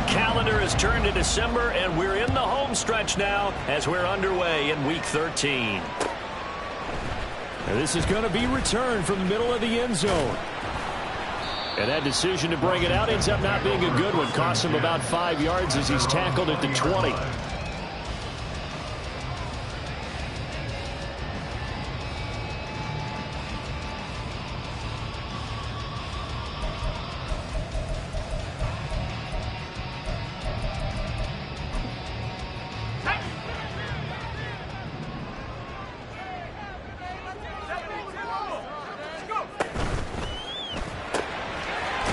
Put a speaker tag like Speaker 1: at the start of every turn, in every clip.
Speaker 1: calendar has turned to December, and we're in the home stretch now as we're underway in Week 13.
Speaker 2: And this is going to be returned from the middle of the end zone. And that decision to bring it out ends up not being a good one. Costs him about 5 yards as he's tackled at the 20.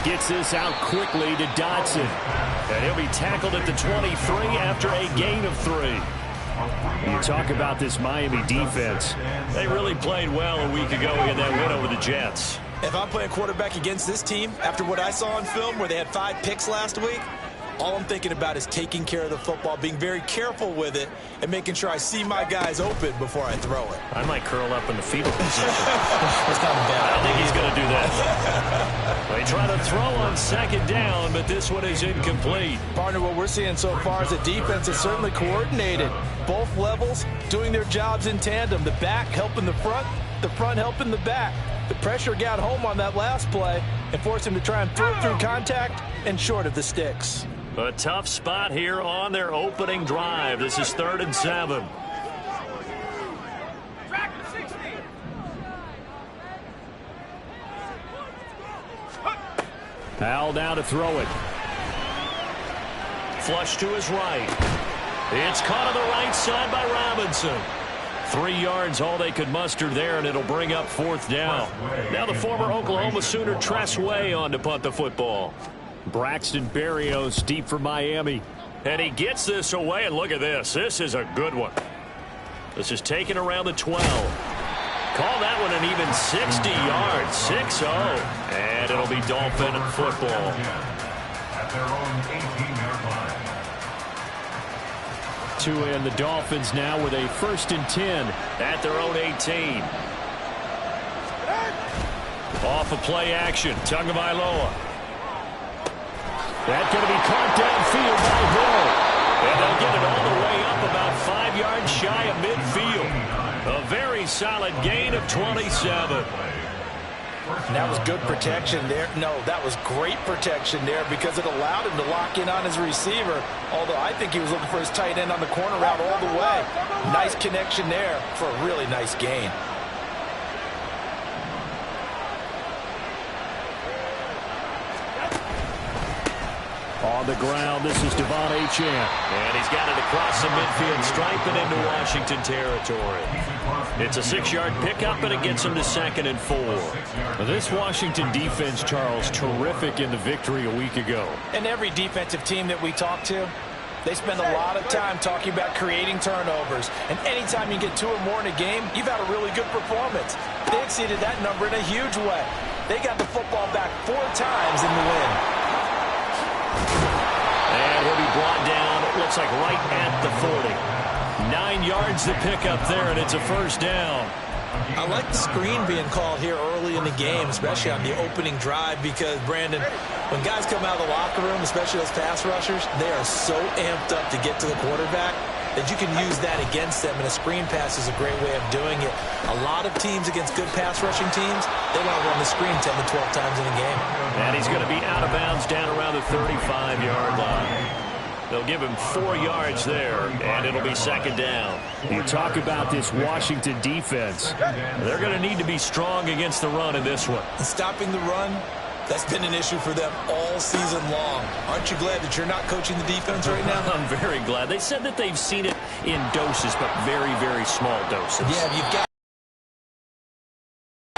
Speaker 2: Gets this out quickly to Dodson. And he'll be tackled at the 23 after a gain of 3. You talk about this Miami defense.
Speaker 1: They really played well a week ago in that win over the Jets.
Speaker 3: If I'm playing quarterback against this team, after what I saw on film where they had 5 picks last week, all I'm thinking about is taking care of the football, being very careful with it, and making sure I see my guys open before I throw it.
Speaker 1: I might curl up in the fetal position.
Speaker 3: That's not bad.
Speaker 1: I don't think he's going to do that. They try to throw on second down, but this one is incomplete.
Speaker 3: Partner, what we're seeing so far is the defense is certainly coordinated. Both levels doing their jobs in tandem. The back helping the front helping the back. The pressure got home on that last play and forced him to try and throw through contact and short of the sticks.
Speaker 1: A tough spot here on their opening drive. This is 3rd and 7.
Speaker 2: Powell now to throw it.
Speaker 1: Flush to his right. It's caught on the right side by Robinson. 3 yards, all they could muster there, and it'll bring up 4th down. Now the former Oklahoma Sooner Tress Way on to punt the football.
Speaker 2: Braxton Berrios deep for Miami.
Speaker 1: And he gets this away, and look at this. This is a good one. This is taken around the 12. Call that one an even 60 yards. 6-0. And it'll be Dolphin football.
Speaker 4: At their own 18-yard line.
Speaker 2: To end the Dolphins now with a 1st and 10
Speaker 1: at their own 18. Off of play action. Tagovailoa.
Speaker 2: That's going to be caught downfield by Hill.
Speaker 1: And they'll get it all the way up about 5 yards shy of midfield. A very solid gain of 27.
Speaker 3: And that was good protection there. No, that was great protection there because it allowed him to lock in on his receiver. Although I think he was looking for his tight end on the corner route all the way. Nice connection there for a really nice gain.
Speaker 2: On the ground, this is Devon Achane.
Speaker 1: And he's got it across the midfield stripe and into Washington territory. It's a 6-yard pickup, and it gets him to 2nd and 4.
Speaker 2: This Washington defense, Charles, terrific in the victory a week ago.
Speaker 3: And every defensive team that we talk to, they spend a lot of time talking about creating turnovers. And anytime you get 2 or more in a game, you've had a really good performance. They exceeded that number in a huge way. They got the football back 4 times in the win.
Speaker 1: And he'll be brought down, it looks like right at the 40. 9 yards to pick up there, and it's a 1st down.
Speaker 3: I like the screen being called here early in the game, especially on the opening drive, because, Brandon, when guys come out of the locker room, especially those pass rushers, they are so amped up to get to the quarterback that you can use that against them, and a screen pass is a great way of doing it. A lot of teams against good pass rushing teams, they want to run the screen 10 to 12 times in a game.
Speaker 1: And he's going to be out of bounds down around the 35-yard line. They'll give him 4 yards there, and it'll be 2nd down.
Speaker 2: You talk about this Washington defense.
Speaker 1: They're going to need to be strong against the run in this one.
Speaker 3: And stopping the run, that's been an issue for them all season long. Aren't you glad that you're not coaching the defense right now?
Speaker 1: I'm very glad. They said that they've seen it in doses, but very, very small doses.
Speaker 3: Yeah, you've got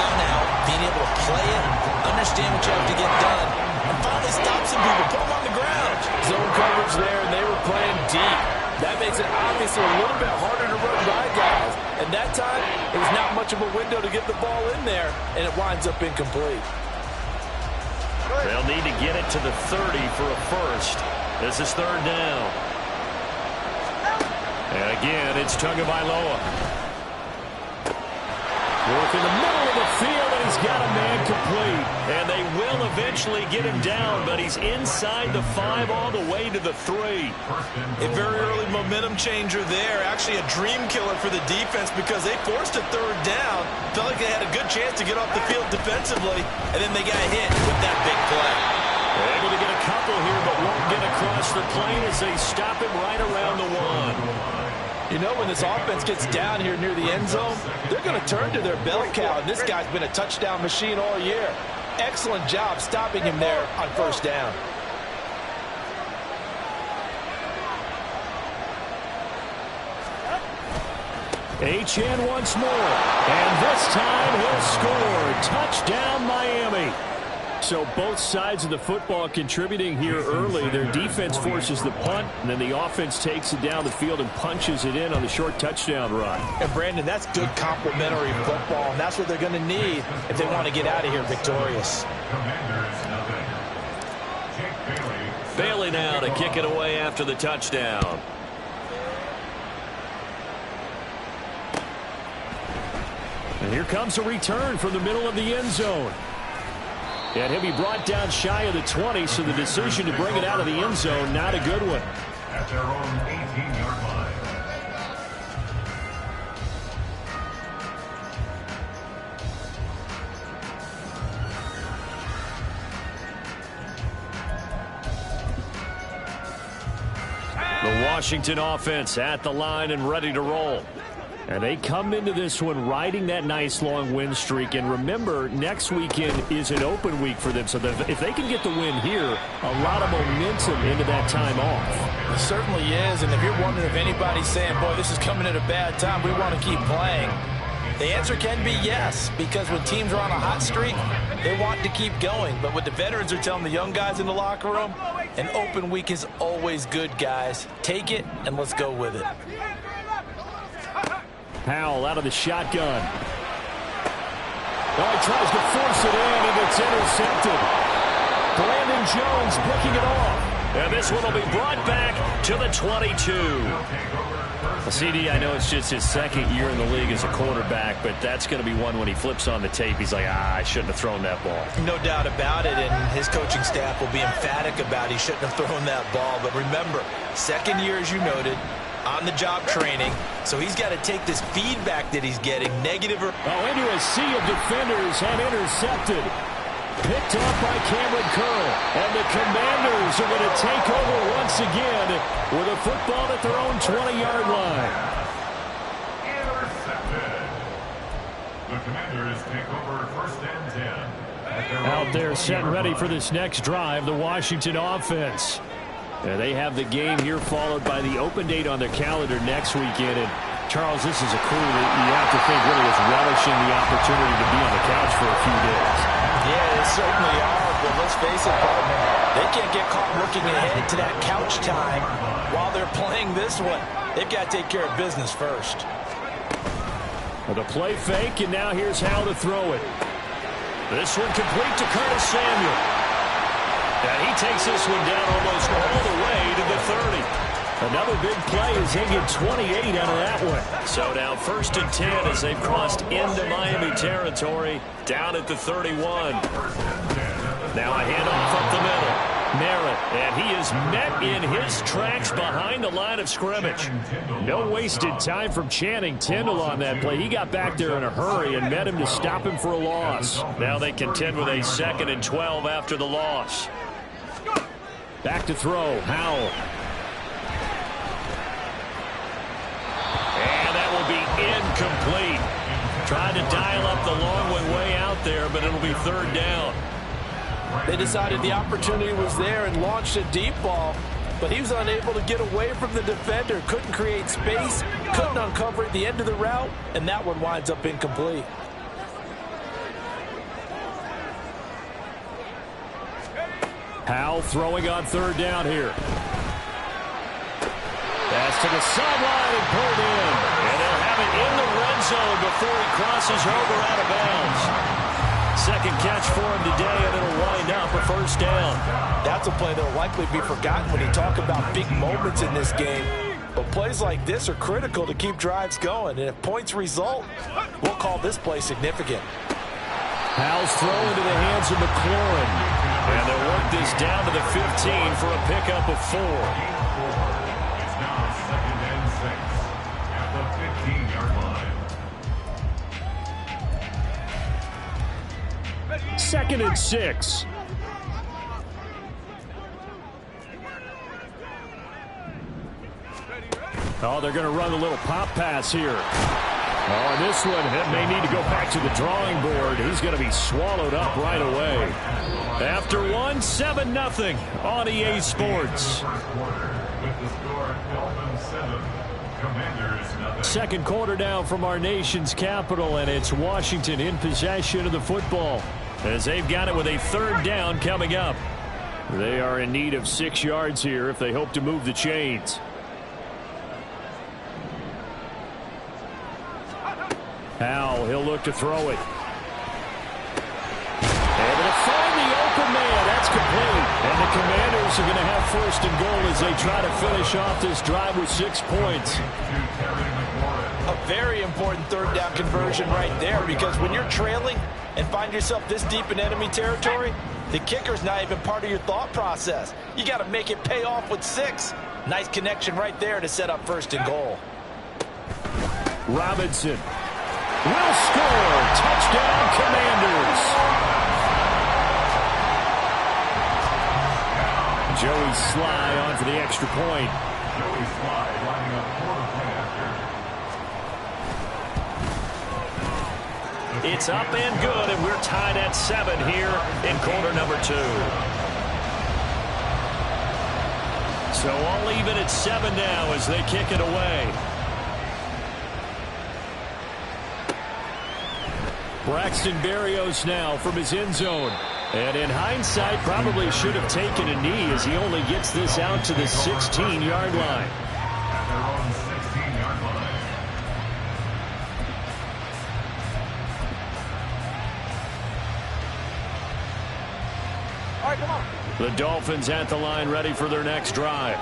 Speaker 3: now being able to play it, understand what you have to get done, and finally stop some people, put them on the ground. Zone coverage there, and they were playing deep. That makes it obviously a little bit harder to run by guys. And that time, it was not much of a window to get the ball in there, and it winds up incomplete.
Speaker 1: They'll need to get it to the 30 for a 1st. This is 3rd down. And again, it's Tagovailoa.
Speaker 2: Work in the middle of the field, and he's got a man complete.
Speaker 1: And they will eventually get him down, but he's inside the 5 all the way to the 3.
Speaker 3: A very early momentum changer there. Actually a dream killer for the defense because they forced a 3rd down. Felt like they had a good chance to get off the field defensively, and then they got hit with that big play.
Speaker 1: They're able to get a couple here, but won't get across the plane as they stop him right around the 1.
Speaker 3: You know, when this offense gets down here near the end zone, they're going to turn to their bell cow, and this guy's been a touchdown machine all year. Excellent job stopping him there on 1st down.
Speaker 2: HN once more, and this time he'll score. Touchdown, Miami. So both sides of the football contributing here early. Their defense forces the punt, and then the offense takes it down the field and punches it in on the short touchdown run.
Speaker 3: And, Brandon, that's good complementary football, and that's what they're going to need if they want to get out of here victorious.
Speaker 1: Bailey now to kick it away after the touchdown.
Speaker 2: And here comes a return from the middle of the end zone. And he'll be brought down shy of the 20, so the decision to bring it out of the end zone, not a good one.
Speaker 4: At their own 18-yard line.
Speaker 1: The Washington offense at the line and ready to roll.
Speaker 2: And they come into this one riding that nice long win streak. And remember, next weekend is an open week for them. So that if they can get the win here, a lot of momentum into that time off.
Speaker 3: It certainly is. And if you're wondering if anybody's saying, boy, this is coming at a bad time, we want to keep playing, the answer can be yes. Because when teams are on a hot streak, they want to keep going. But what the veterans are telling the young guys in the locker room, an open week is always good, guys. Take it and let's go with it.
Speaker 2: Powell out of the shotgun. Oh, he tries to force it in, and it's intercepted. Brandon Jones picking it off.
Speaker 1: And this one will be brought back to the 22. Well, CD, I know it's just his 2nd year in the league as a quarterback, but that's going to be one when he flips on the tape. He's like, I shouldn't have thrown that ball.
Speaker 3: No doubt about it, and his coaching staff will be emphatic about he shouldn't have thrown that ball. But remember, 2nd year, as you noted, on-the-job training, so he's got to take this feedback that he's getting, negative or...
Speaker 2: Oh, into a sea of defenders and intercepted. Picked off by Cameron Curl. And the Commanders are going to take over once again with a football at their own 20-yard line.
Speaker 4: Intercepted. The Commanders take over 1st and 10.
Speaker 2: Out there set ready for this next drive, the Washington offense. And they have the game here followed by the open date on their calendar next weekend. And Charles, this is a crew that you have to think really is relishing the opportunity to be on the couch for a few days.
Speaker 3: Yeah, they certainly are, but let's face it, partner, they can't get caught looking ahead to that couch time while they're playing this one. They've got to take care of business first.
Speaker 2: Well, the play fake, and now here's how to throw it.
Speaker 1: This one complete to Curtis Samuel. And he takes this one down almost all the way to the 30.
Speaker 2: Another big play as they get 28 out of that one.
Speaker 1: So now 1st and 10 as they've crossed into Miami territory, down at the 31. Now a handoff up the middle. Merritt, and he is met in his tracks behind the line of scrimmage.
Speaker 2: No wasted time from Channing Tindall on that play. He got back there in a hurry and met him to stop him for a loss.
Speaker 1: Now they contend with a 2nd and 12 after the loss.
Speaker 2: Back to throw, Howell.
Speaker 1: And that will be incomplete. Trying to dial up the long way out there, but it'll be 3rd down.
Speaker 3: They decided the opportunity was there and launched a deep ball, but he was unable to get away from the defender, couldn't create space, couldn't uncover at the end of the route, and that one winds up incomplete.
Speaker 2: Howell throwing on 3rd down here. Pass to the sideline and pulled in.
Speaker 1: And they'll have it in the red zone before he crosses over out of bounds. 2nd catch for him today, and it'll wind up a 1st down.
Speaker 3: That's a play that will likely be forgotten when you talk about big moments in this game. But plays like this are critical to keep drives going. And if points result, we'll call this play significant.
Speaker 2: Powell's throw into the hands of McLaurin.
Speaker 1: And they'll work this down to the 15 for a pickup of 4.
Speaker 4: It's now 2nd and 6 at the 15-yard line.
Speaker 2: 2nd and 6. Oh, they're going to run a little pop pass here. Oh, and this one may need to go back to the drawing board. He's going to be swallowed up right away.
Speaker 1: After 7-0 on EA Sports.
Speaker 2: Second quarter now from our nation's capital, and it's Washington in possession of the football,
Speaker 1: as they've got it with a 3rd down coming up.
Speaker 2: They are in need of 6 yards here if they hope to move the chains. Powell, he'll look to throw it. Able to find the open man. That's complete. And the Commanders are going to have 1st and goal as they try to finish off this drive with 6 points.
Speaker 3: A very important 3rd down conversion right there, because when you're trailing and find yourself this deep in enemy territory, the kicker's not even part of your thought process. You got to make it pay off with 6. Nice connection right there to set up 1st and goal.
Speaker 2: Robinson will score. Touchdown, Commanders. Joey Sly on for the extra point.
Speaker 4: Joey Sly lining up for the point after.
Speaker 1: It's up and good, and we're tied at 7 here in quarter number 2. So all even at 7 now as they kick it away.
Speaker 2: Braxton Berrios now from his end zone. And in hindsight, probably should have taken a knee as he only gets this out to the 16-yard line.
Speaker 4: At their own 16-yard line.
Speaker 3: All right, come on.
Speaker 2: The Dolphins at the line ready for their next drive.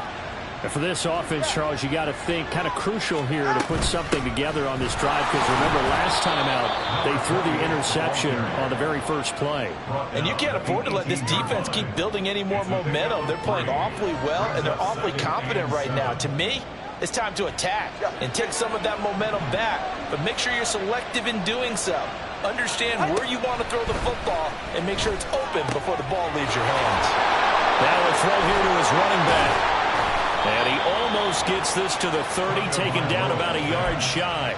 Speaker 2: And for this offense, Charles, you got to think kind of crucial here to put something together on this drive, because remember last time out they threw the interception on the very first play.
Speaker 3: And you can't afford to let this defense keep building any more momentum. They're playing awfully well, and they're awfully confident right now. To me, it's time to attack and take some of that momentum back, but make sure you're selective in doing so. Understand where you want to throw the football and make sure it's open before the ball leaves your hands.
Speaker 1: Now a throw here to his running back. And he almost gets this to the 30, taken down about a yard shy.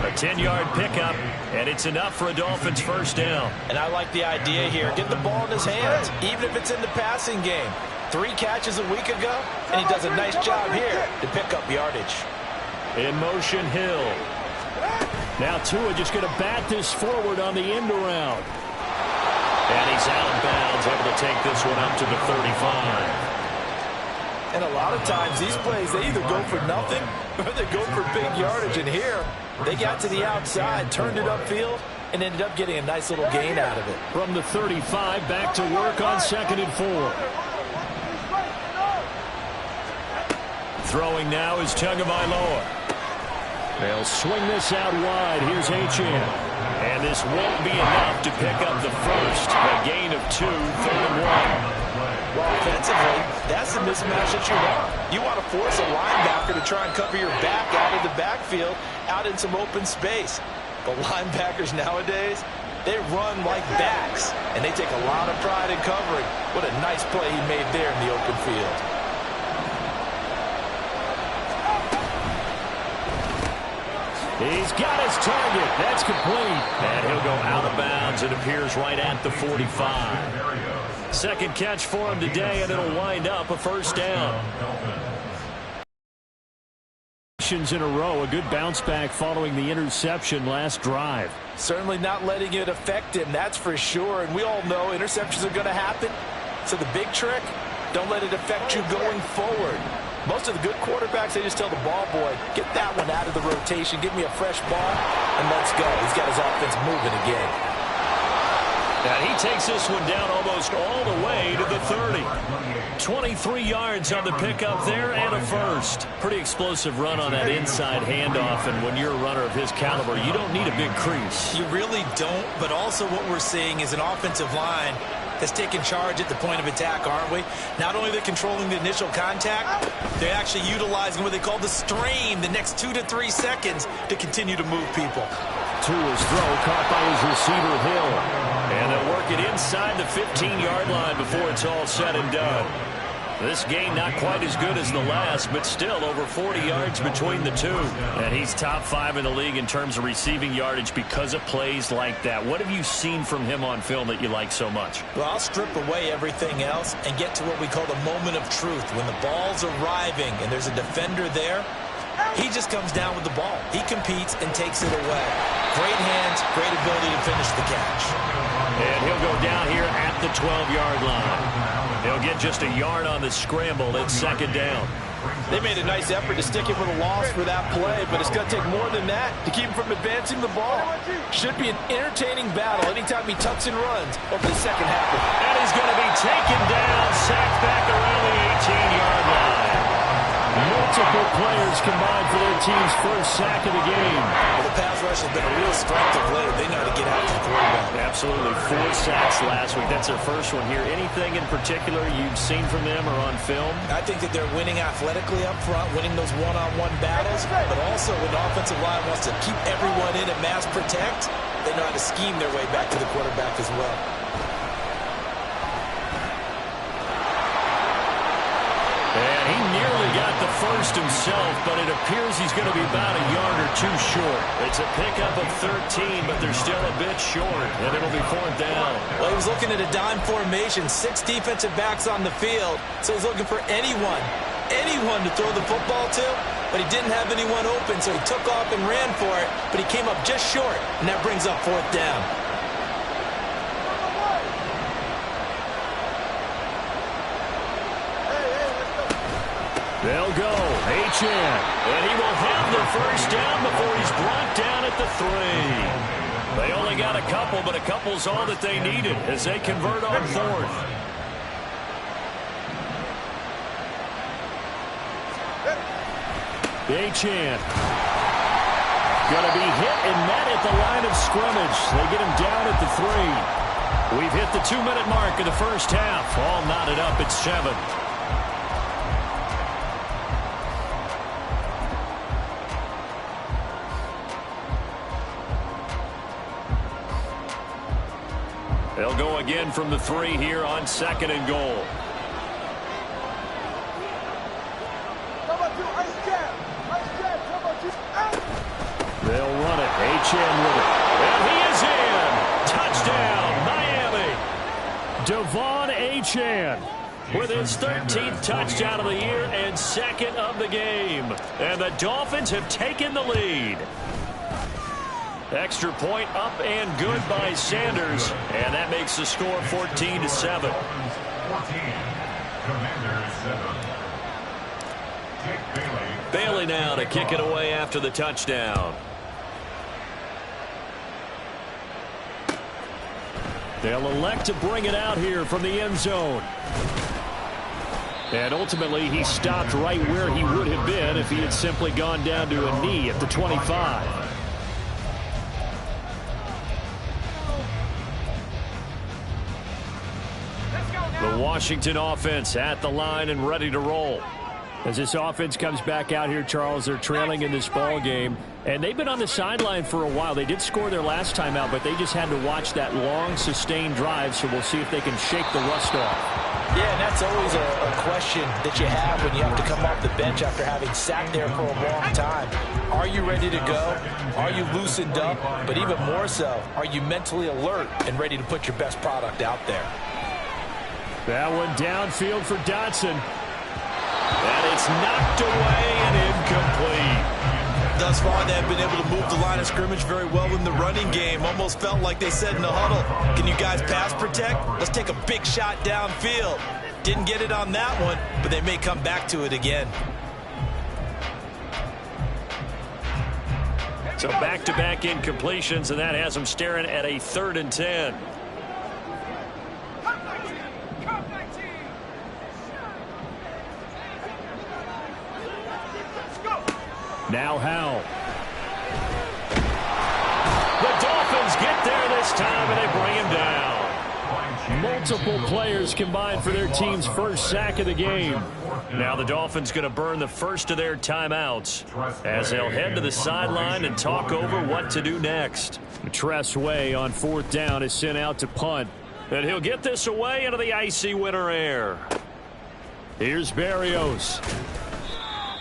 Speaker 1: A 10-yard pickup, and it's enough for a Dolphins 1st down.
Speaker 3: And I like the idea here. Get the ball in his hands, even if it's in the passing game. 3 catches a week ago, and he does a nice job here to pick up yardage.
Speaker 1: In motion, Hill.
Speaker 2: Now Tua just going to bat this forward on the end around.
Speaker 1: And he's out of bounds, able to take this one up to the 35.
Speaker 3: And a lot of times these plays, they either go for nothing or they go for big yardage. And here, they got to the outside, turned it upfield, and ended up getting a nice little gain out of it.
Speaker 2: From the 35, back to work on 2nd and 4.
Speaker 1: Throwing now is Tagovailoa.
Speaker 2: They'll swing this out wide. Here's Achane.
Speaker 1: And this won't be enough to pick up the first. A gain of 2, 3rd and 1.
Speaker 3: Well, offensively, that's the mismatch that you want. You want to force a linebacker to try and cover your back out of the backfield, out in some open space. But linebackers nowadays, they run like backs, and they take a lot of pride in covering. What a nice play he made there in the open field.
Speaker 1: He's got his target. That's complete. And he'll go out of bounds. It appears right at the 45. 2nd catch for him today, and it'll wind up a 1st down.
Speaker 2: In a row, a good bounce back following the interception last drive.
Speaker 3: Certainly not letting it affect him, that's for sure. And we all know interceptions are going to happen. So the big trick, don't let it affect you going forward. Most of the good quarterbacks, they just tell the ball boy, get that one out of the rotation, give me a fresh ball, and let's go. He's got his offense moving again.
Speaker 1: And he takes this one down almost all the way to the 30. 23 yards on the pickup there and a first. Pretty explosive run on that inside handoff, and when you're a runner of his caliber, you don't need a big crease.
Speaker 3: You really don't, but also what we're seeing is an offensive line that's taking charge at the point of attack, aren't we? Not only are they controlling the initial contact, they're actually utilizing what they call the strain, the next 2 to 3 seconds to continue to move people.
Speaker 1: To his throw, caught by his receiver, Hill. And they'll work it inside the 15-yard line before it's all said and done. This game not quite as good as the last, but still over 40 yards between the two. And he's top 5 in the league in terms of receiving yardage because of plays like that. What have you seen from him on film that you like so much?
Speaker 3: Well, I'll strip away everything else and get to what we call the moment of truth. When the ball's arriving and there's a defender there, he just comes down with the ball. He competes and takes it away. Great hands, great ability to finish the catch.
Speaker 1: And he'll go down here at the 12-yard line. He'll get just a yard on the scramble at second down.
Speaker 5: They made a nice effort to stick him with a loss for that play, but it's going to take more than that to keep him from advancing the ball. Should be an entertaining battle anytime he tucks and runs over the second half.
Speaker 1: And he's going to be taken down, sacked back around the 18-yard line. Multiple players combined for their team's first sack of the game.
Speaker 3: Well, the pass rush has been a real strength of late. They know how to get after the quarterback.
Speaker 1: Absolutely. 4 sacks last week. That's their first one here. Anything in particular you've seen from them or on film?
Speaker 3: I think that they're winning athletically up front, winning those one-on-one battles, but also when the offensive line wants to keep everyone in and mass protect, they know how to scheme their way back to the quarterback as well.
Speaker 1: And he nearly got the first himself, but it appears he's going to be about a yard or 2 short. It's a pickup of 13, but they're still a bit short, and it'll be 4th down.
Speaker 3: Well, he was looking at a dime formation, 6 defensive backs on the field, so he's looking for anyone to throw the football to, but he didn't have anyone open, so he took off and ran for it, but he came up just short, and that brings up 4th down.
Speaker 1: They'll go. H.N. And he will have the first down before he's brought down at the 3. They only got a couple, but a couple's all that they needed as they convert on 4th. H.N. Going to be hit and met at the line of scrimmage. They get him down at the 3. We've hit the 2-minute mark of the first half. All knotted up at 7. They'll go again from the 3 here on 2nd and goal. They'll run it. H.N. with it. And he is in. Touchdown, Miami. Devon H.N. with his 13th touchdown of the year and 2nd of the game. And the Dolphins have taken the lead. Extra point up and good by Sanders. And that makes the score 14-7. Bailey now to kick it away after the touchdown. They'll elect to bring it out here from the end zone. And ultimately, he stopped right where he would have been if he had simply gone down to a knee at the 25. The Washington offense at the line and ready to roll. As this offense comes back out here, Charles, they're trailing in this ball game, and they've been on the sideline for a while. They did score their last time out, but they just had to watch that long, sustained drive, so we'll see if they can shake the rust off.
Speaker 3: Yeah, and that's always a question that you have when you have to come off the bench after having sat there for a long time. Are you ready to go? Are you loosened up? But even more so, are you mentally alert and ready to put your best product out there?
Speaker 1: That one downfield for Dotson. And it's knocked away and incomplete.
Speaker 3: Thus far, they have been able to move the line of scrimmage very well in the running game. Almost felt like they said in the huddle, can you guys pass protect? Let's take a big shot downfield. Didn't get it on that one, but they may come back to it again. So back-to-back incompletions, and that has them staring at a 3rd and 10.
Speaker 2: Now Howell.
Speaker 1: The Dolphins get there this time, and they bring him down.
Speaker 2: Multiple players combined for their team's first sack of the game.
Speaker 1: Now the Dolphins going to burn the first of their timeouts as they'll head to the sideline and talk over what to do next.
Speaker 2: Tressway on 4th down is sent out to punt.
Speaker 1: And he'll get this away into the icy winter air.
Speaker 2: Here's Berrios.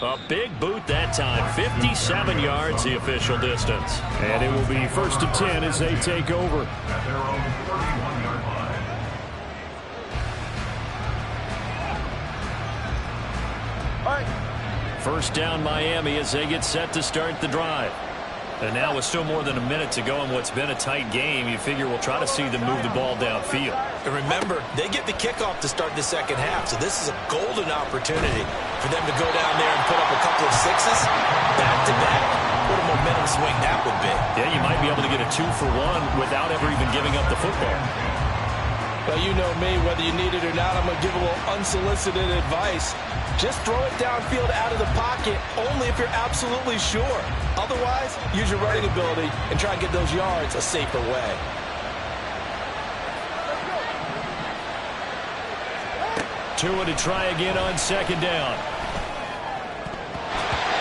Speaker 1: A big boot that time. 57 yards the official distance.
Speaker 2: And it will be 1st and 10 as they take over.
Speaker 4: At their own 31-yard line.
Speaker 1: First down Miami as they get set to start the drive. And now with still more than a minute to go in what's been a tight game, you figure we'll try to see them move the ball downfield.
Speaker 3: And remember, they get the kickoff to start the second half, so this is a golden opportunity for them to go down there and put up a couple of sixes back-to-back. What a momentum swing that would be.
Speaker 1: Yeah, you might be able to get a 2-for-1 without ever even giving up the football.
Speaker 5: Well, you know me, whether you need it or not, I'm going to give a little unsolicited advice. Just throw it downfield out of the pocket only if you're absolutely sure. Otherwise, use your running ability and try and get those yards a safer way.
Speaker 1: Tua to try again on 2nd down.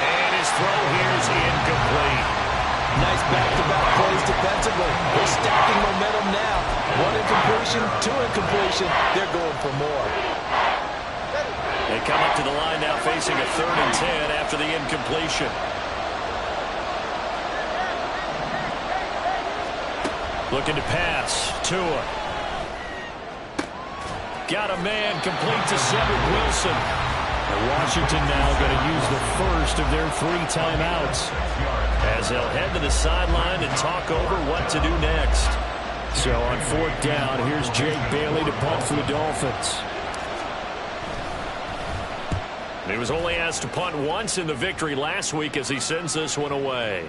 Speaker 1: And his throw here is incomplete.
Speaker 5: Nice back-to-back plays defensively. They're stacking momentum now. 1 incompletion, 2 incompletion. They're going for more.
Speaker 1: They come up to the line now facing a 3rd and 10 after the incompletion. Looking to pass. Tua. Got a man complete to Cedric Wilson. And Washington now going to use the first of their 3 timeouts as they'll head to the sideline and talk over what to do next.
Speaker 2: So on 4th down, here's Jake Bailey to punt for the Dolphins.
Speaker 1: He was only asked to punt once in the victory last week as he sends this one away.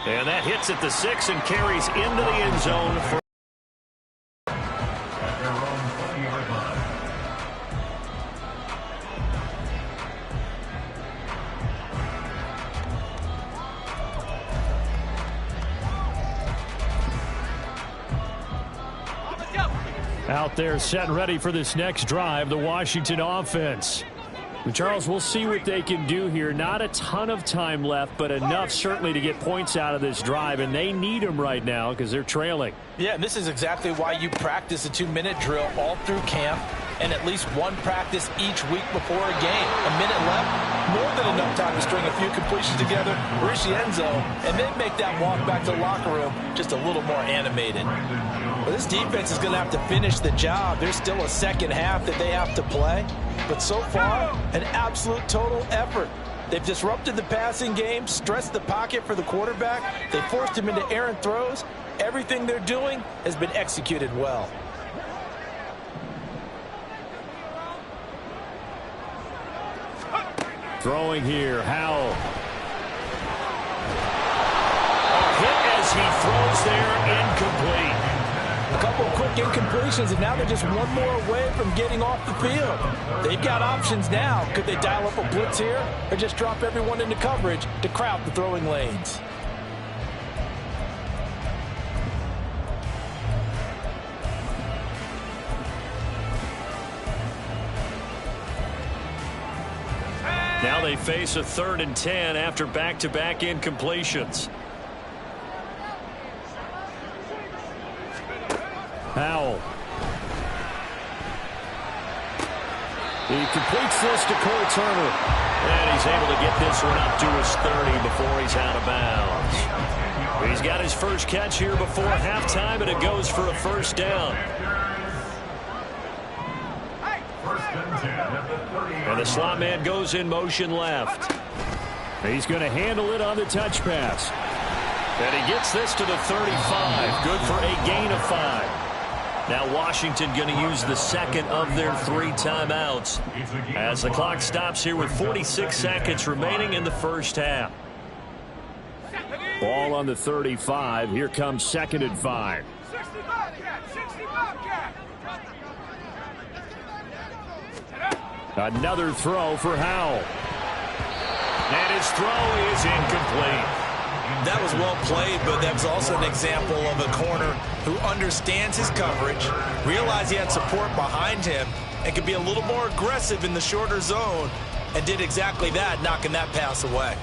Speaker 1: And that hits at the 6 and carries into the end zone for
Speaker 4: At their own 20-yard line.
Speaker 2: Out there set and ready for this next drive, the Washington offense. And Charles, we'll see what they can do here. Not a ton of time left, but enough certainly to get points out of this drive, and they need them right now because they're trailing.
Speaker 3: Yeah, and this is exactly why you practice a 2-minute drill all through camp and at least one practice each week before a game. A minute left, more than enough time to string a few completions together, reach the end zone, and then make that walk back to the locker room just a little more animated. Well, this defense is going to have to finish the job. There's still a second half that they have to play. But so far, an absolute total effort. They've disrupted the passing game, stressed the pocket for the quarterback. They forced him into errant throws. Everything they're doing has been executed well.
Speaker 2: Throwing here, Howell.
Speaker 1: a hit as he throws there, incomplete.
Speaker 3: A couple of quick incompletions, and now they're just one more away from getting off the field. They've got options now. Could they dial up a blitz here or just drop everyone into coverage to crowd the throwing lanes?
Speaker 1: Now they face a 3rd and 10 after back-to-back incompletions.
Speaker 2: Howell. He completes this to Corey Turner.
Speaker 1: And he's able to get this one up to his 30 before he's out of bounds. He's got his first catch here before halftime, and it goes for a 1st down. And the slot man goes in motion left.
Speaker 2: He's going to handle it on the touch pass.
Speaker 1: And he gets this to the 35. Good for a gain of 5. Now Washington going to use the 2nd of their 3 timeouts as the clock stops here with 46 seconds remaining in the first half.
Speaker 2: Ball on the 35. Here comes 2nd and 5. Another throw for Howell.
Speaker 1: And his throw is incomplete.
Speaker 3: That was well played, but that was also an example of a corner who understands his coverage, realized he had support behind him, and could be a little more aggressive in the shorter zone, and did exactly that, knocking that pass away.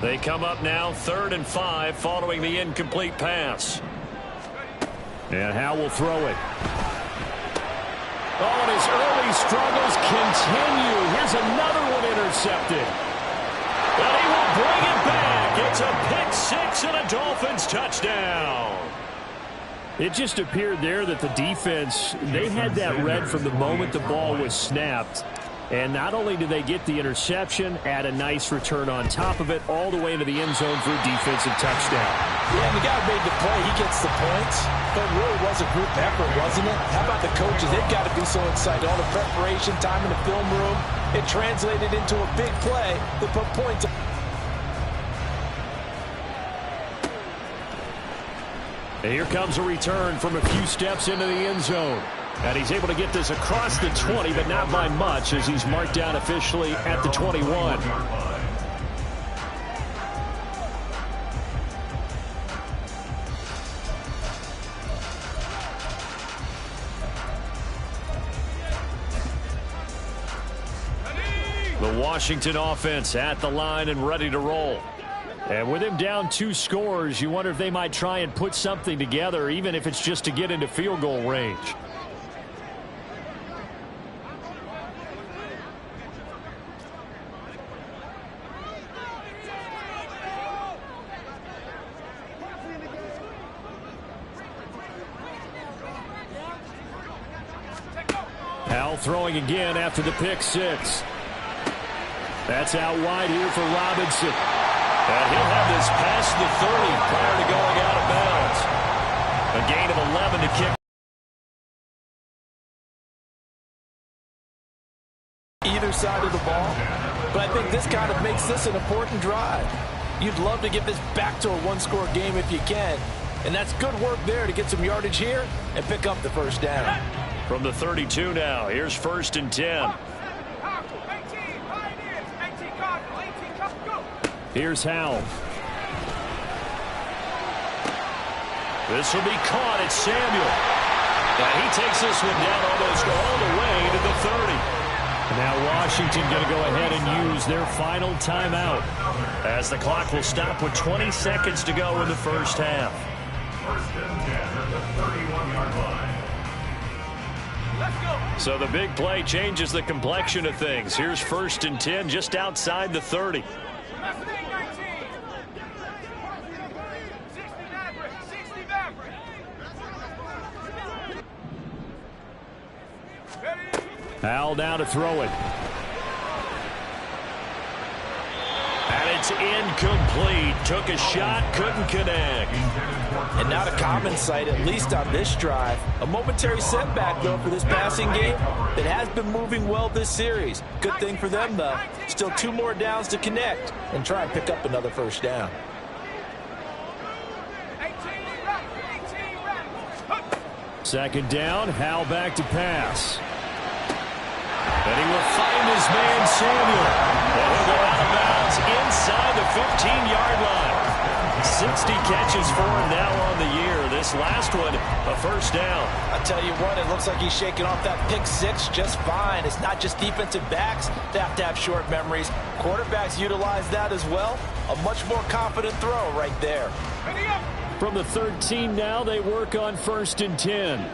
Speaker 1: They come up now 3rd and 5 following the incomplete pass.
Speaker 2: And Howell will throw it.
Speaker 1: Oh, and his early struggles continue. Here's another one intercepted. And he will bring it back. It's a pick six and a Dolphins touchdown.
Speaker 2: It just appeared there that the defense, they had that read from the moment the ball was snapped. And not only did they get the interception, add a nice return on top of it, all the way into the end zone for a defensive touchdown.
Speaker 3: Yeah, and the guy made the play. He gets the points. But it really was a group effort, wasn't it? How about the coaches? They've got to be so excited. All the preparation time in the film room, it translated into a big play that put points on.
Speaker 2: And here comes a return from a few steps into the end zone. And he's able to get this across the 20, but not by much, as he's marked down officially at the 21.
Speaker 1: The Washington offense at the line and ready to roll.
Speaker 2: And with him down 2 scores, you wonder if they might try and put something together, even if it's just to get into field goal range. Howell throwing again after the pick six. That's out wide here for Robinson.
Speaker 1: And he'll have this past the 30 prior to going out of bounds. A gain of 11 to kick.
Speaker 3: Either side of the ball. But I think this kind of makes this an important drive. You'd love to get this back to a one-score game if you can. And that's good work there to get some yardage here and pick up the first down.
Speaker 1: From the 32 now, here's 1st and 10.
Speaker 2: Here's Howell.
Speaker 1: This will be caught at Samuel. And he takes this one down almost all the way to the 30.
Speaker 2: Now Washington going to go ahead and use their final timeout,
Speaker 1: as the clock will stop with 20 seconds to go in the first half.
Speaker 4: 1st and 10 at the 31-yard line.
Speaker 1: So the big play changes the complexion of things. Here's 1st and 10 just outside the 30.
Speaker 2: Howell now to throw it.
Speaker 1: And it's incomplete. Took a shot, couldn't connect.
Speaker 3: And not a common sight, at least on this drive. A momentary setback, though, for this passing game that has been moving well this series. Good thing for them, though. Still 2 more downs to connect and try and pick up another first down.
Speaker 2: Second down, Howell back to pass.
Speaker 1: And he will find his man, Samuel. And he'll go out of bounds inside the 15-yard line. 60 catches for him now on the year. This last one, a first down.
Speaker 3: I tell you what, it looks like he's shaking off that pick six just fine. It's not just defensive backs that have to have short memories. Quarterbacks utilize that as well. A much more confident throw right there.
Speaker 2: From the 13 now, they work on 1st and 10.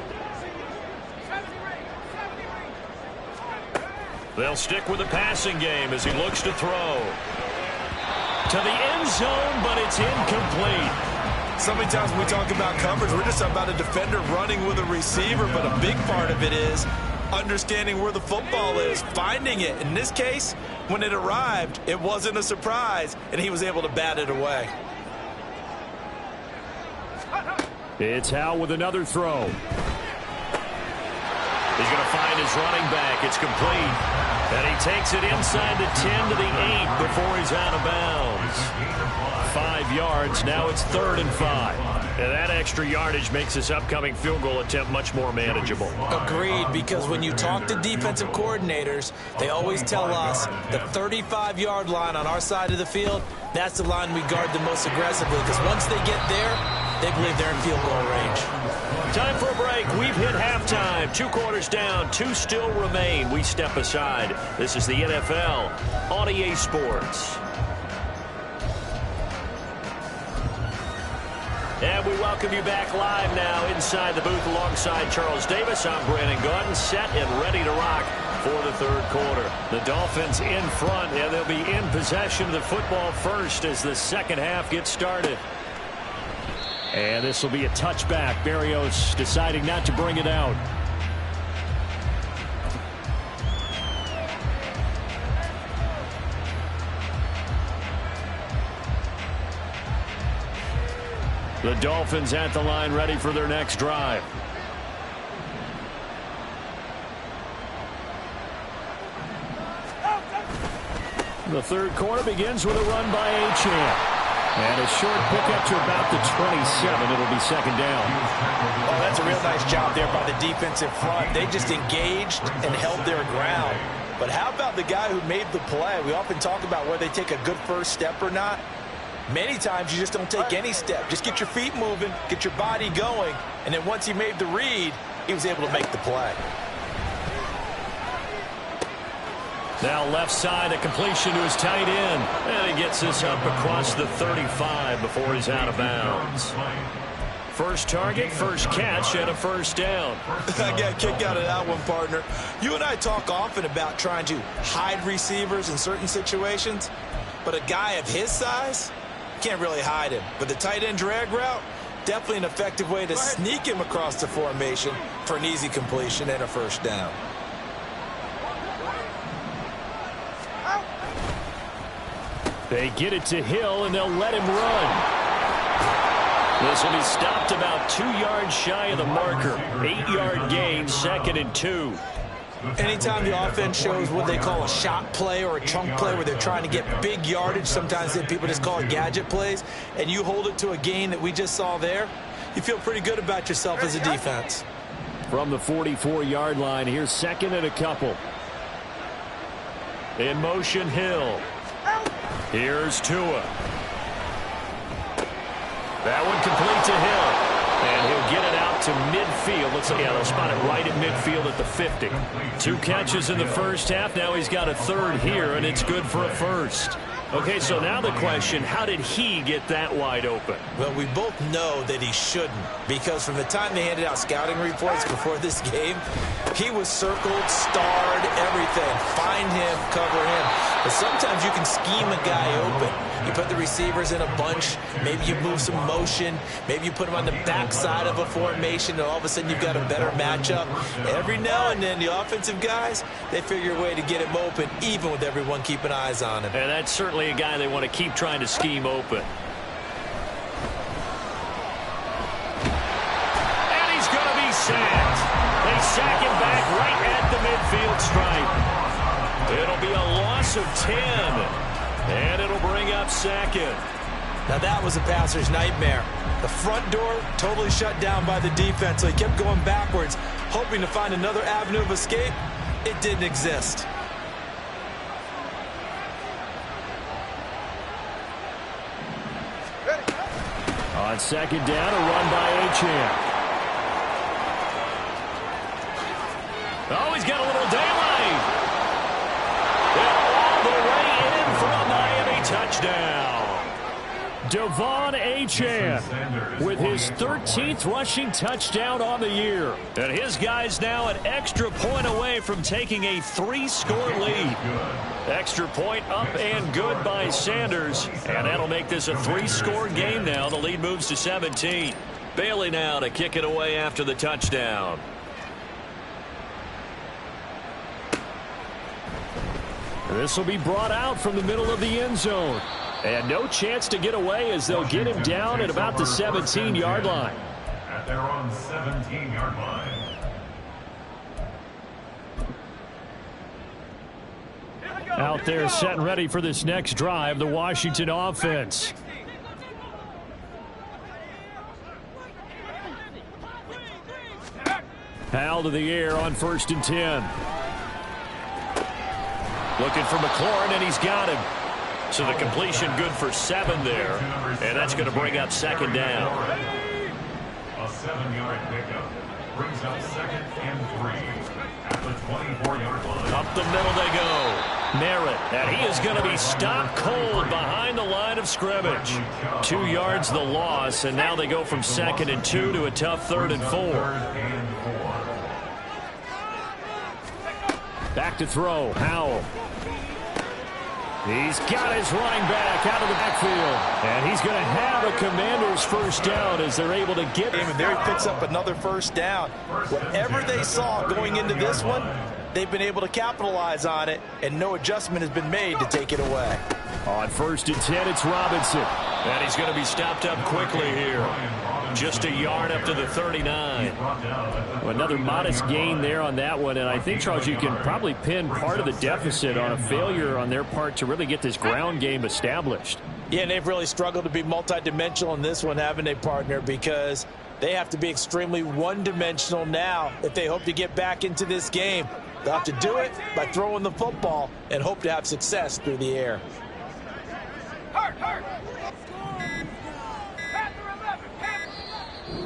Speaker 1: They'll stick with the passing game as he looks to throw. To the end zone, but it's incomplete.
Speaker 3: So many times when we talk about coverage, we're just about a defender running with a receiver, but a big part of it is understanding where the football is, finding it. In this case, when it arrived, it wasn't a surprise, and he was able to bat it away.
Speaker 2: It's Howell with another throw.
Speaker 1: He's going to find his running back. It's complete. And he takes it inside the 10 to the 8 before he's out of bounds. 5 yards. Now it's 3rd and 5. And that extra yardage makes this upcoming field goal attempt much more manageable.
Speaker 3: Agreed, because when you talk to defensive coordinators, they always tell us the 35-yard line on our side of the field, that's the line we guard the most aggressively, because once they get there, they believe they're in field goal range.
Speaker 1: Time for a break. We've hit halftime. 2 quarters down. 2 still remain. We step aside. This is the NFL on EA Sports. And we welcome you back live now inside the booth alongside Charles Davis. I'm Brandon Gaudin, set and ready to rock for the 3rd quarter. The Dolphins in front, and they'll be in possession of the football first as the 2nd half gets started.
Speaker 2: And this will be a touchback. Berrios deciding not to bring it out. The Dolphins at the line ready for their next drive. The 3rd quarter begins with a run by Achane. And a short pickup to about the 27. It'll be 2nd down.
Speaker 3: Oh, that's a real nice job there by the defensive front. They just engaged and held their ground. But how about the guy who made the play? We often talk about whether they take a good first step or not. Many times you just don't take any step. Just get your feet moving, get your body going, and then once he made the read, he was able to make the play.
Speaker 1: Now left side, a completion to his tight end. And he gets this up across the 35 before he's out of bounds. First target, first catch, and a 1st down.
Speaker 3: I got a kick out of that one, partner. You and I talk often about trying to hide receivers in certain situations, but a guy of his size can't really hide him. But the tight end drag route, definitely an effective way to sneak him across the formation for an easy completion and a 1st down.
Speaker 2: They get it to Hill, and they'll let him run.
Speaker 1: This will be stopped about 2 yards shy of the marker. 8-yard gain, 2nd and 2.
Speaker 3: Anytime the offense shows what they call a shot play or a chunk play where they're trying to get big yardage, sometimes people just call it gadget plays, and you hold it to a gain that we just saw there, you feel pretty good about yourself as a defense.
Speaker 2: From the 44-yard line, here's 2nd and a couple.
Speaker 1: In motion, Hill. Here's Tua. That one complete to Hill. And he'll get it out to midfield. Let's see. Yeah, they'll spot it right at midfield at the 50. 2 catches in the 1st half. Now he's got a 3rd here, and it's good for a 1st. Okay, so now the question, how did he get that wide open?
Speaker 3: Well, we both know that he shouldn't, because from the time they handed out scouting reports before this game, he was circled, starred, everything. Find him, cover him. But sometimes you can scheme a guy open. You put the receivers in a bunch. Maybe you move some motion. Maybe you put them on the backside of a formation, and all of a sudden you've got a better matchup. Every now and then, the offensive guys, they figure a way to get him open, even with everyone keeping eyes on him.
Speaker 1: And that's certainly a guy they want to keep trying to scheme open. And he's going to be sacked. They sack him back right at the midfield stripe. It'll be a loss of 10. And it'll bring up 2nd.
Speaker 3: Now that was a passer's nightmare. The front door totally shut down by the defense, so he kept going backwards, hoping to find another avenue of escape. It didn't exist.
Speaker 2: On 2nd down, a run by Achane.
Speaker 1: Oh, he's got a little daylight. And all the way in for a Miami touchdown.
Speaker 2: Devon Achane with his 13th rushing touchdown on the year.
Speaker 1: And his guys now an extra point away from taking a 3-score lead. Extra point up and good by Sanders. And that'll make this a 3-score game now. The lead moves to 17. Bailey now to kick it away after the touchdown.
Speaker 2: This will be brought out from the middle of the end zone. And no chance to get away as they'll get him down at about the 17-yard line.
Speaker 4: At their own 17-yard line.
Speaker 2: Out there set and ready for this next drive, the Washington offense. Howell to the air on 1st and 10.
Speaker 1: Looking for McLaurin, and he's got him. So the completion good for 7 there, and that's going to bring up 2nd down.
Speaker 4: A 7-yard pickup brings up 2nd and 3 at the 24-yard line.
Speaker 1: Up the middle they go. Merritt, and he is going to be stopped cold behind the line of scrimmage. 2 yards the loss, and now they go from 2nd and 2 to a tough 3rd and 4.
Speaker 2: Back to throw, Howell. He's got his running back out of the backfield. And he's going to have a Commanders first down as they're able to get him.
Speaker 5: And there he picks up another first down. Whatever they saw going into this one, they've been able to capitalize on it, and no adjustment has been made to take it away.
Speaker 2: On 1st and 10, it's Robinson.
Speaker 1: And he's going to be stopped up quickly here. Just a yard up to the 39.
Speaker 2: Another modest gain there on that one, and I think, Charles, you can probably pin part of the deficit on a failure on their part to really get this ground game established.
Speaker 5: Yeah, and they've really struggled to be multidimensional in this one, haven't they, partner, because they have to be extremely one-dimensional now if they hope to get back into this game. They'll have to do it by throwing the football and hope to have success through the air.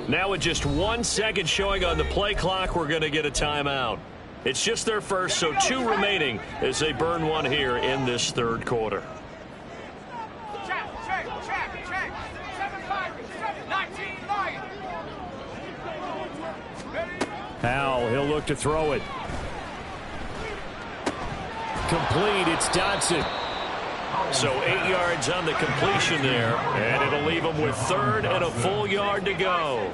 Speaker 1: Now with just 1 second showing on the play clock, we're going to get a timeout. It's just their first, so 2 remaining as they burn one here in this 3rd quarter.
Speaker 2: Howell, he'll look to throw it. Complete, it's Dodson.
Speaker 1: So 8 yards on the completion there, and it'll leave them with 3rd and a full yard to go.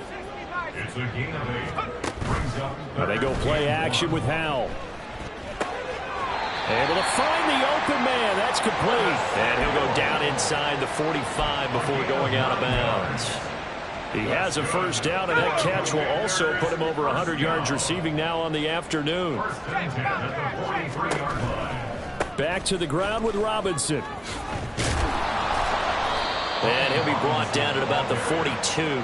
Speaker 4: It's a gain of 8. Brings up
Speaker 2: Now they go play action with Howell. Able to find the open man. That's complete.
Speaker 1: And he'll go down inside the 45 before going out of bounds. He has a first down, and that catch will also put him over 100 yards receiving now on the afternoon.
Speaker 4: 1st and 10 at the 43-yard line.
Speaker 2: Back to the ground with Robinson.
Speaker 1: And he'll be brought down at about the 42.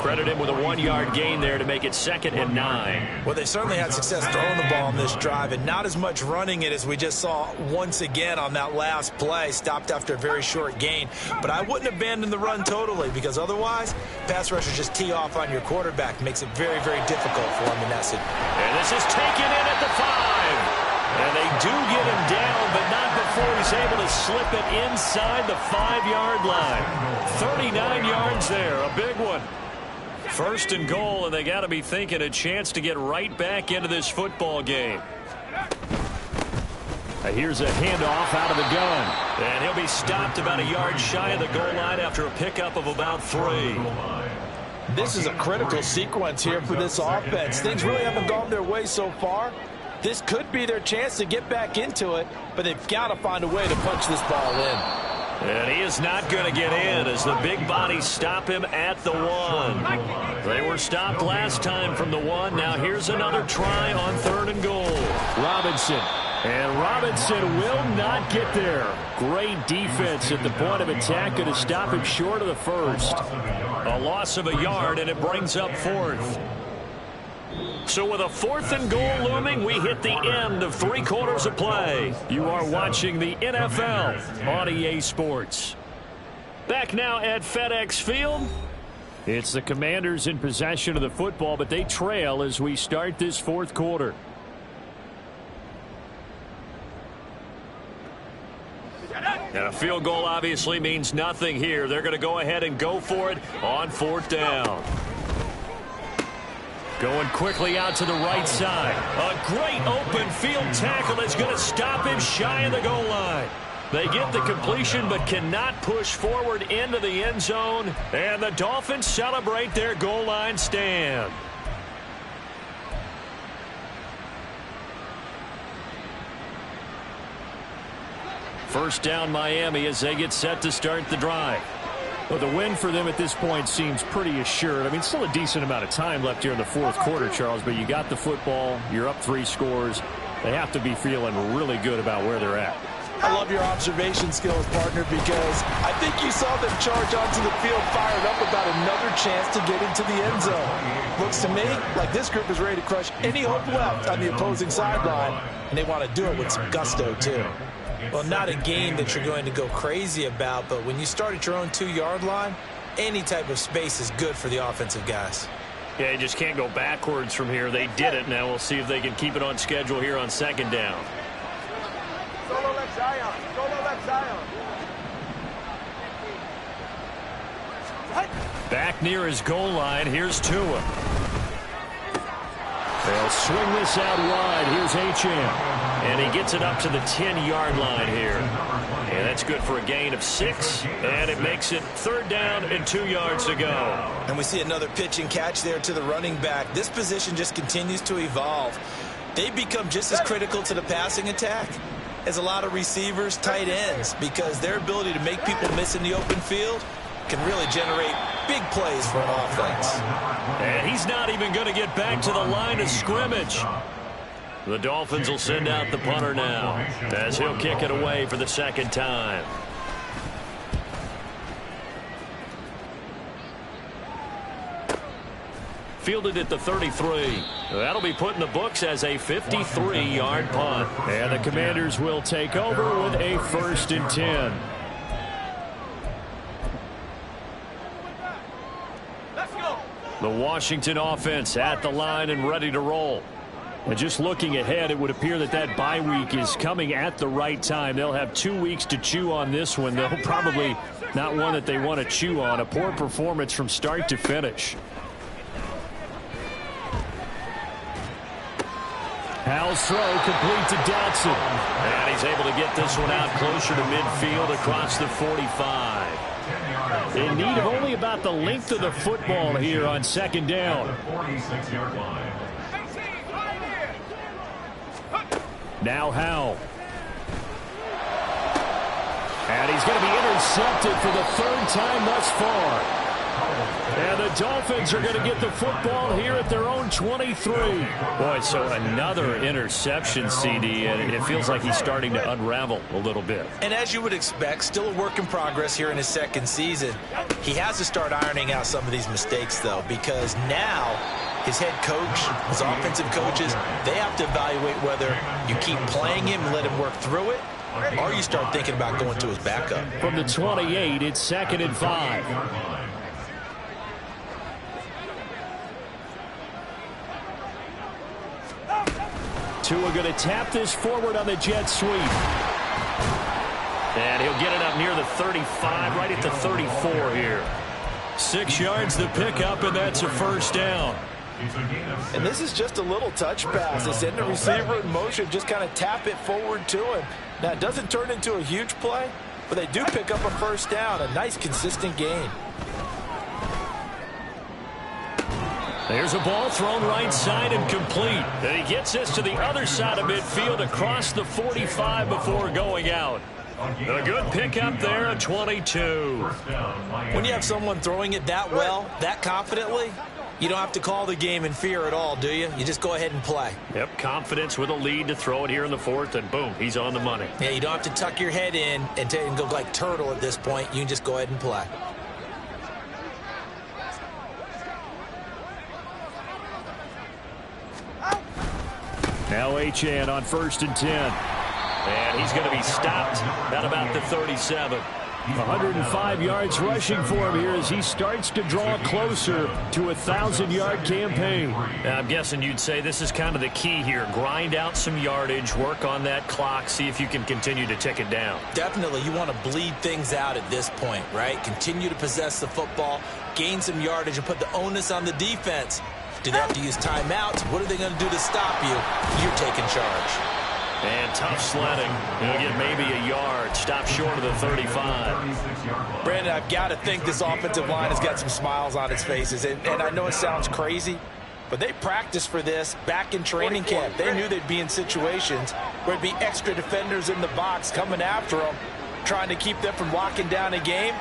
Speaker 1: Credit him with a 1-yard gain there to make it 2nd and 9.
Speaker 3: Well, they certainly had success throwing the ball in this drive and not as much running it as we just saw once again on that last play. Stopped after a very short gain. But I wouldn't abandon the run totally, because otherwise pass rushers just tee off on your quarterback. Makes it very, very difficult for him in that situation.
Speaker 1: And this is taken in at the 5. And they do get him down, but not before he's able to slip it inside the 5-yard line. 39 yards there, a big one. 1st and goal, and they got to be thinking a chance to get right back into this football game.
Speaker 2: Here's a handoff out of the gun.
Speaker 1: And he'll be stopped about a yard shy of the goal line after a pickup of about 3.
Speaker 5: This is a critical sequence here for this offense. Things really haven't gone their way so far. This could be their chance to get back into it, but they've got to find a way to punch this ball in.
Speaker 1: And he is not going to get in as the big bodies stop him at the 1. They were stopped last time from the 1. Now here's another try on 3rd and goal.
Speaker 2: Robinson. And Robinson will not get there. Great defense at the point of attack. Going to stop him short of the 1st.
Speaker 1: A loss of a yard, and it brings up 4th. So with a 4th and goal looming, we hit the end of 3 quarters of play. You are watching the NFL on EA Sports. Back now at FedEx Field.
Speaker 2: It's the Commanders in possession of the football, but they trail as we start this 4th quarter.
Speaker 1: And a field goal obviously means nothing here. They're going to go ahead and go for it on 4th down.
Speaker 2: Going quickly out to the right side.
Speaker 1: A great open field tackle that's going to stop him shy of the goal line. They get the completion but cannot push forward into the end zone. And the Dolphins celebrate their goal line stand. First down Miami as they get set to start the drive.
Speaker 2: Well, the win for them at this point seems pretty assured. I mean, still a decent amount of time left here in the 4th quarter, Charles, but you got the football. You're up 3 scores. They have to be feeling really good about where they're at.
Speaker 5: I love your observation skills, partner, because I think you saw them charge onto the field fired up about another chance to get into the end zone. Looks to me like this group is ready to crush any hope left on the opposing sideline, and they want to do it with some gusto, too.
Speaker 3: Well, not a game that you're going to go crazy about, but when you start at your own 2-yard line, any type of space is good for the offensive guys.
Speaker 1: Yeah, you just can't go backwards from here. They did it. Now we'll see if they can keep it on schedule here on 2nd down.
Speaker 6: Solo left Zion. Solo left Zion.
Speaker 1: Back near his goal line. Here's Tua. They'll swing this out wide. Here's Achane. And he gets it up to the 10-yard line here. And that's good for a gain of 6. And it makes it 3rd down and 2 yards to go.
Speaker 3: And we see another pitch and catch there to the running back. This position just continues to evolve. They become just as critical to the passing attack as a lot of receivers, tight ends, because their ability to make people miss in the open field can really generate big plays for an offense.
Speaker 1: And he's not even going to get back to the line of scrimmage. The Dolphins will send out the punter now as he'll kick it away for the 2nd time. Fielded at the 33. That'll be put in the books as a 53-yard punt.
Speaker 2: And the Commanders will take over with a 1st and 10.
Speaker 1: The Washington offense at the line and ready to roll.
Speaker 2: And just looking ahead, it would appear that that bye week is coming at the right time. They'll have 2 weeks to chew on this one. They'll probably not one that they want to chew on. A poor performance from start to finish. Howell's throw complete to Dotson.
Speaker 1: And he's able to get this one out closer to midfield across the 45.
Speaker 2: In need of only about the length of the football here on 2nd down. Now Howell. And he's going to be intercepted for the 3rd time thus far. And the Dolphins are going to get the football here at their own 23.
Speaker 1: Boy, so another interception, CD, and it feels like he's starting to unravel a little bit.
Speaker 3: And as you would expect, still a work in progress here in his 2nd season. He has to start ironing out some of these mistakes, though, because now his head coach, his offensive coaches, they have to evaluate whether you keep playing him and let him work through it, or you start thinking about going to his backup.
Speaker 2: From the 28, it's 2nd and 5. Tua going to tap this forward on the jet sweep.
Speaker 1: And he'll get it up near the 35, right at the 34 here.
Speaker 2: 6 yards the pickup, and that's a 1st down.
Speaker 5: And this is just a little touch pass. They send the receiver in motion, just kind of tap it forward to him. Now, it doesn't turn into a huge play, but they do pick up a 1st down, a nice, consistent gain.
Speaker 1: There's a ball thrown right side and complete. And he gets this to the other side of midfield across the 45 before going out. A good pickup there at 22.
Speaker 3: When you have someone throwing it that well, that confidently, you don't have to call the game in fear at all, do you? You just go ahead and play.
Speaker 1: Yep, confidence with a lead to throw it here in the 4th, and boom, he's on the money.
Speaker 3: Yeah, you don't have to tuck your head in and go like turtle at this point. You can just go ahead and play.
Speaker 2: Now Achane on 1st and 10.
Speaker 1: And he's going to be stopped at about the 37.
Speaker 2: 105 yards rushing for him here as he starts to draw closer to a 1,000-yard campaign.
Speaker 1: Now, I'm guessing you'd say this is kind of the key here. Grind out some yardage, work on that clock, see if you can continue to tick it down.
Speaker 3: Definitely, you want to bleed things out at this point, right? Continue to possess the football, gain some yardage, and put the onus on the defense. Do they have to use timeouts? What are they going to do to stop you? You're taking charge.
Speaker 1: And tough sledding. He'll get maybe a yard. Stop short of the 35.
Speaker 5: Brandon, I've got to think this offensive line has got some smiles on its faces. And I know it sounds crazy, but they practiced for this back in training camp. They knew they'd be in situations where there'd be extra defenders in the box coming after them, trying to keep them from locking down a game.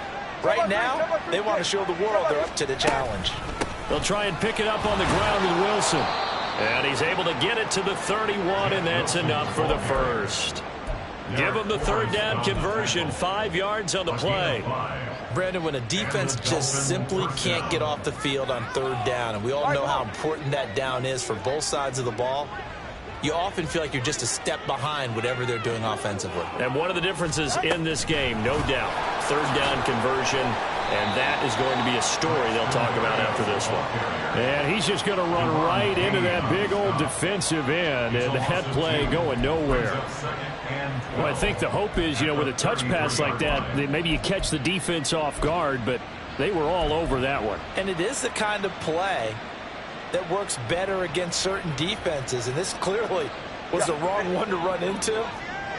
Speaker 5: Right now, they want to show the world they're up to the challenge.
Speaker 2: They'll try and pick it up on the ground with Wilson.
Speaker 1: And he's able to get it to the 31, and that's enough for the first. Give him the third down conversion, 5 yards on the play.
Speaker 3: Brandon, when a defense just simply can't get off the field on third down, and we all know how important that down is for both sides of the ball, you often feel like you're just a step behind whatever they're doing offensively.
Speaker 1: And one of the differences in this game, no doubt, third down conversion, and that is going to be a story they'll talk about after this one.
Speaker 2: And he's just going to run right into that big old defensive end, and that play going nowhere. Well, I think the hope is, with a touch pass like that, maybe you catch the defense off guard, but they were all over that one.
Speaker 3: And it is the kind of play that works better against certain defenses, and this clearly was the wrong one to run into.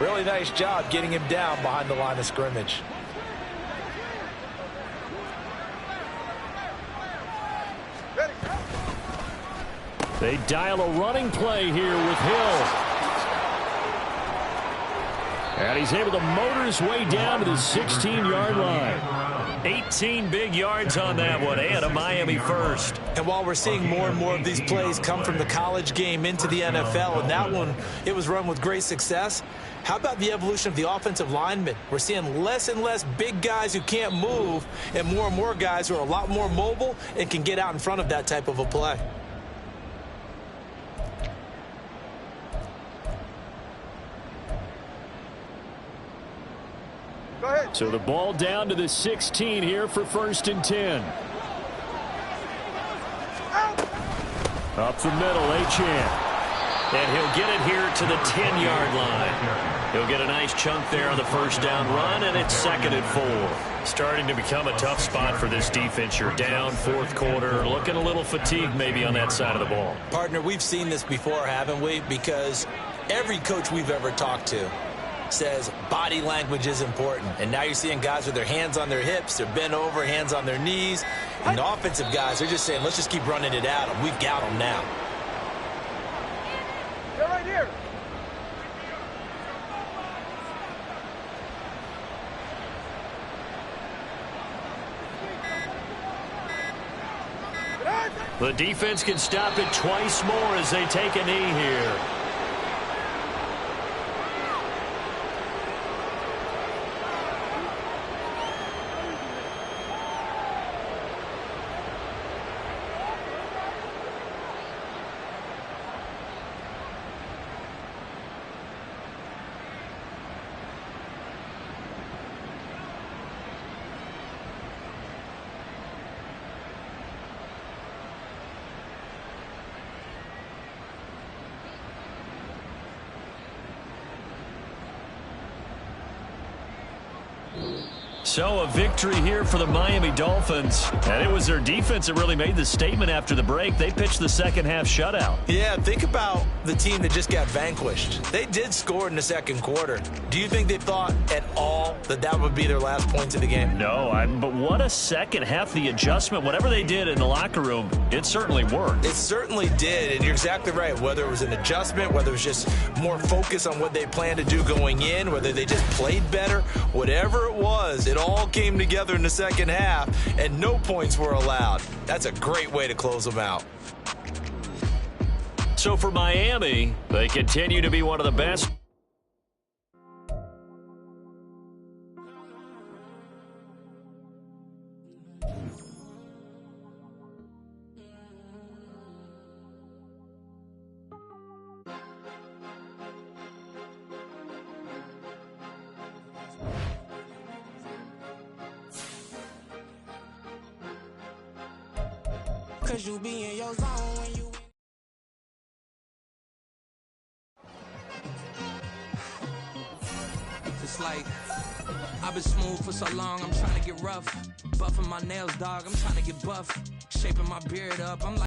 Speaker 3: Really nice job getting him down behind the line of scrimmage.
Speaker 2: They dial a running play here with Hill. And he's able to motor his way down to the 16-yard line.
Speaker 1: 18 big yards on that one, and a Miami first.
Speaker 3: And while we're seeing more and more of these plays come from the college game into the NFL, and that one, it was run with great success, how about the evolution of the offensive linemen? We're seeing less and less big guys who can't move, and more guys who are a lot more mobile and can get out in front of that type of a play.
Speaker 2: So the ball down to the 16 here for 1st and 10. Up the middle, Achane.
Speaker 1: And he'll get it here to the 10-yard line. He'll get a nice chunk there on the first down run, and it's 2nd and 4. Starting to become a tough spot for this defense. You're down, 4th quarter, looking a little fatigued maybe on that side of the ball.
Speaker 3: Partner, we've seen this before, haven't we? Because every coach we've ever talked to says body language is important. And now you're seeing guys with their hands on their hips, they're bent over, hands on their knees. And the offensive guys, they're just saying, let's just keep running it at them. We've got them now.
Speaker 6: They're right here.
Speaker 1: The defense can stop it twice more as they take a knee here. So a victory here for the Miami Dolphins. And it was their defense that really made the statement after the break. They pitched the second-half shutout.
Speaker 3: Yeah, think about the team that just got vanquished. They did score in the 2nd quarter. Do you think they thought at all that that would be their last points of the game?
Speaker 1: No, but what a second half. The adjustment, whatever they did in the locker room, it certainly worked.
Speaker 3: It certainly did, and you're exactly right. Whether it was an adjustment, whether it was just more focus on what they planned to do going in, whether they just played better, whatever it was, it all came together in the second half, and no points were allowed. That's a great way to close them out.
Speaker 1: So for Miami, they continue to be one of the best.
Speaker 7: Cause you be in your zone when you It's like I've been smooth for so long, I'm trying to get rough. Buffing my nails, dog, I'm trying to get buff. Shaping my beard up, I'm like